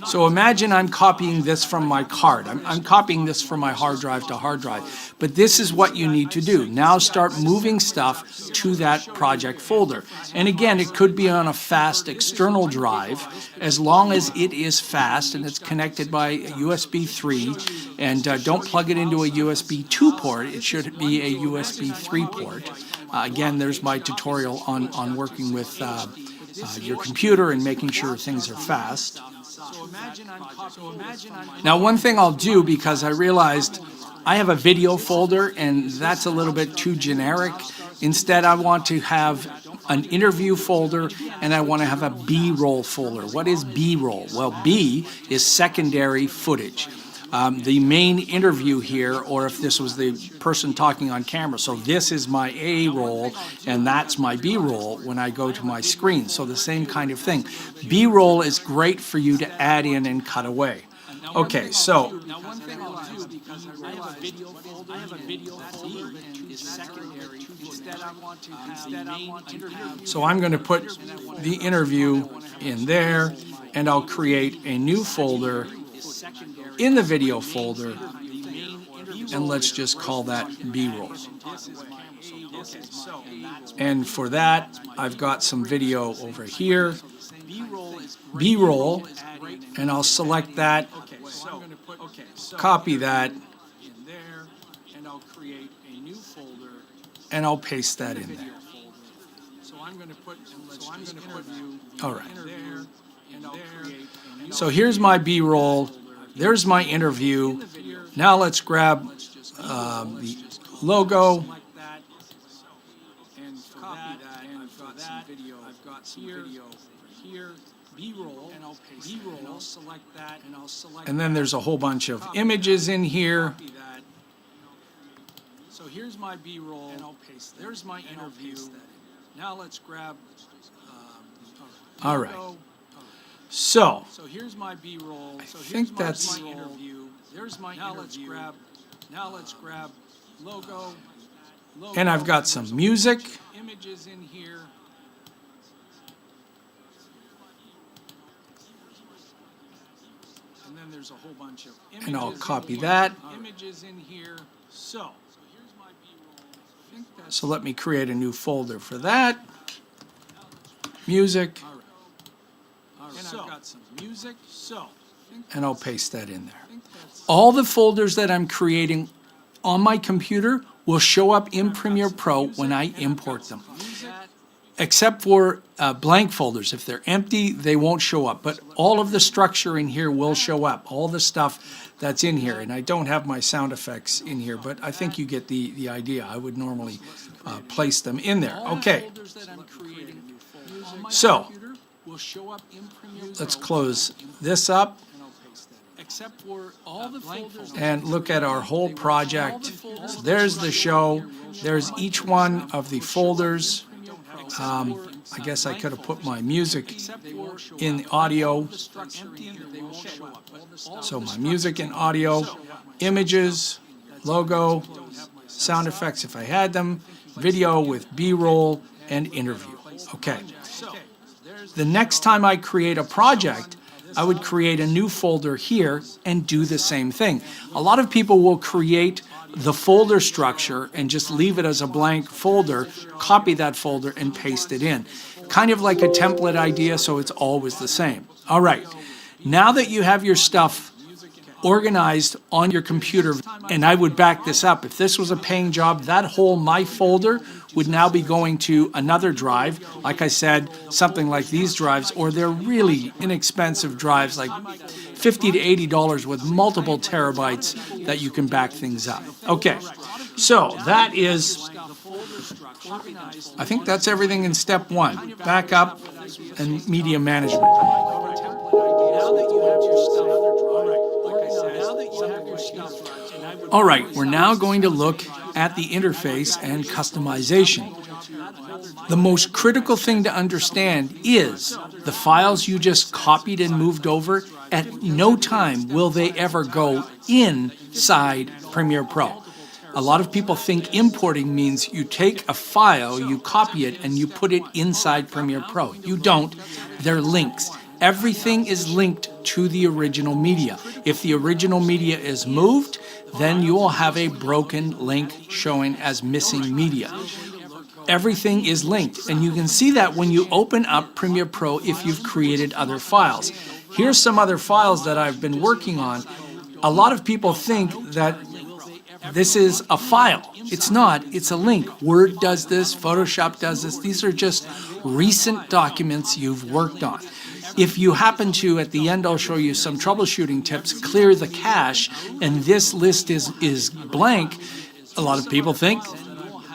So imagine I'm copying this from my card. I'm copying this from my hard drive to hard drive. But this is what you need to do. Now start moving stuff to that project folder. And again, it could be on a fast external drive, as long as it is fast and it's connected by USB 3. And don't plug it into a USB 2 port. It should be a USB 3 port. Again, there's my tutorial on working with your computer and making sure things are fast. Now, one thing I'll do, because I realized I have a video folder and that's a little bit too generic. Instead, I want to have an interview folder and I want to have a B-roll folder. What is B-roll? Well, B is secondary footage. The main interview here, or if this was the person talking on camera. So this is my A roll, and that's my B roll when I go to my screen. So the same kind of thing. B roll is great for you to add in and cut away. Okay, so I'm going to put the interview in there, and I'll create a new folder in the video folder, and let's just call that B-roll. And for that, I've got some video over here, B-roll, and I'll select that, copy that, and I'll paste that in there. All right. So here's my B-roll. There's my interview. Now let's grab the logo. And then there's a whole bunch of images in here. So here's my B-roll, and I'll paste that. There's my interview. Now let's grab. All right. So here's my B-roll. I think that's. There's my interview. Now let's grab logo. And I've got some music. Images in here. And then there's a whole bunch of images. And I'll copy that. Images in here. So let me create a new folder for that. Music. And I've got some music. And I'll paste that in there. All the folders that I'm creating on my computer will show up in Premiere Pro when I import them. Except for blank folders. If they're empty, they won't show up. But all of the structure in here will show up. All the stuff that's in here. And I don't have my sound effects in here, but I think you get the idea. I would normally place them in there. Okay. So let's close this up and look at our whole project. So there's the show. There's each one of the folders. I guess I could have put my music in the audio. So my music and audio, images, logo, sound effects if I had them, video with B-roll, and interview. Okay. The next time I create a project, I would create a new folder here and do the same thing. A lot of people will create the folder structure and just leave it as a blank folder, copy that folder and paste it in. Kind of like a template idea, so it's always the same. All right, now that you have your stuff organized on your computer, and I would back this up, if this was a paying job, that whole My folder would now be going to another drive. Like I said, something like these drives, or they're really inexpensive drives, like $50 to $80 with multiple terabytes that you can back things up. Okay, so that is, I think that's everything in step one, backup and media management. All right, we're now going to look at the interface and customization. The most critical thing to understand is the files you just copied and moved over, at no time will they ever go inside Premiere Pro. A lot of people think importing means you take a file, you copy it, and you put it inside Premiere Pro. You don't. They're links. Everything is linked to the original media. If the original media is moved, then you will have a broken link showing as missing media. Everything is linked, and you can see that when you open up Premiere Pro if you've created other files. Here's some other files that I've been working on. A lot of people think that this is a file. It's not, it's a link. Word does this, Photoshop does this. These are just recent documents you've worked on. If you happen to, at the end I'll show you some troubleshooting tips, clear the cache, and this list is blank, a lot of people think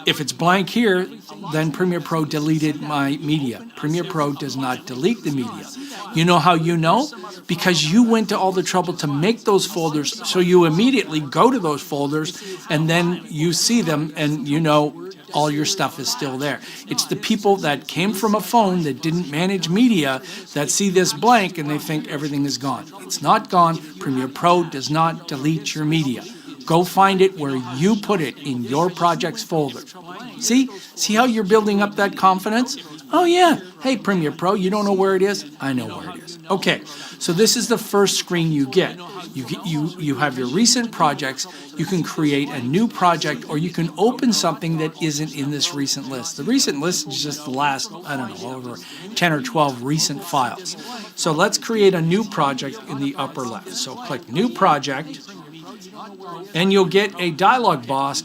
if it's blank here, then Premiere Pro deleted my media. Premiere Pro does not delete the media. You know how you know? Because you went to all the trouble to make those folders, so you immediately go to those folders and then you see them and you know all your stuff is still there. It's the people that came from a phone that didn't manage media that see this blank and they think everything is gone. It's not gone. Premiere Pro does not delete your media. Go find it where you put it in your project's folder. See how you're building up that confidence? Oh yeah, hey Premiere Pro, you don't know where it is? I know where it is. Okay, so this is the first screen you get. You have your recent projects, you can create a new project, or you can open something that isn't in this recent list. The recent list is just the last, I don't know, over 10 or 12 recent files. So let's create a new project in the upper left. So click New Project, and you'll get a dialog box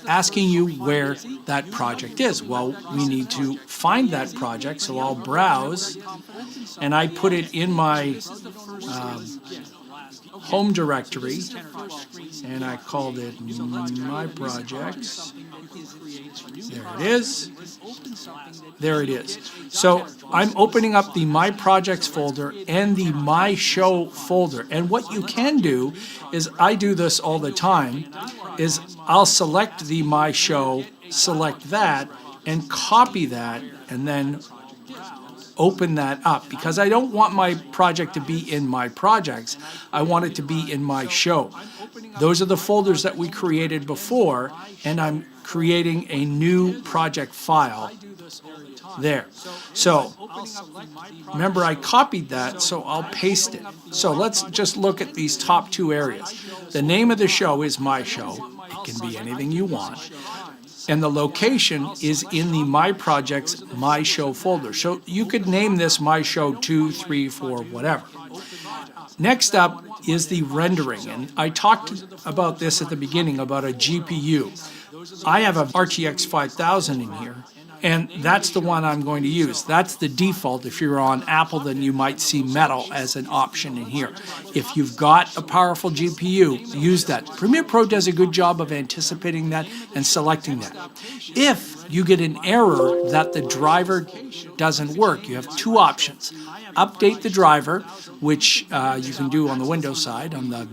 asking you where that project is. Well, we need to find that project, so I'll browse, and I put it in my home directory, and I called it My Projects. There it is. There it is. So I'm opening up the My Projects folder and the My Show folder. And what you can do is, I do this all the time, is I'll select the My Show, select that, and copy that, and then open that up, because I don't want my project to be in My Projects. I want it to be in My Show. Those are the folders that we created before, and I'm creating a new project file there. So remember, I copied that, so I'll paste it. So let's just look at these top two areas. The name of the show is My Show. It can be anything you want. And the location is in the My Projects My Show folder. So you could name this My Show 2, 3, 4, whatever. Next up is the rendering. And I talked about this at the beginning, about a GPU. I have an RTX 5000 in here, and that's the one I'm going to use. That's the default. If you're on Apple, then you might see Metal as an option in here. If you've got a powerful GPU, use that. Premiere Pro does a good job of anticipating that and selecting that. If you get an error that the driver doesn't work, you have two options. Update the driver, which you can do on the Windows side, on the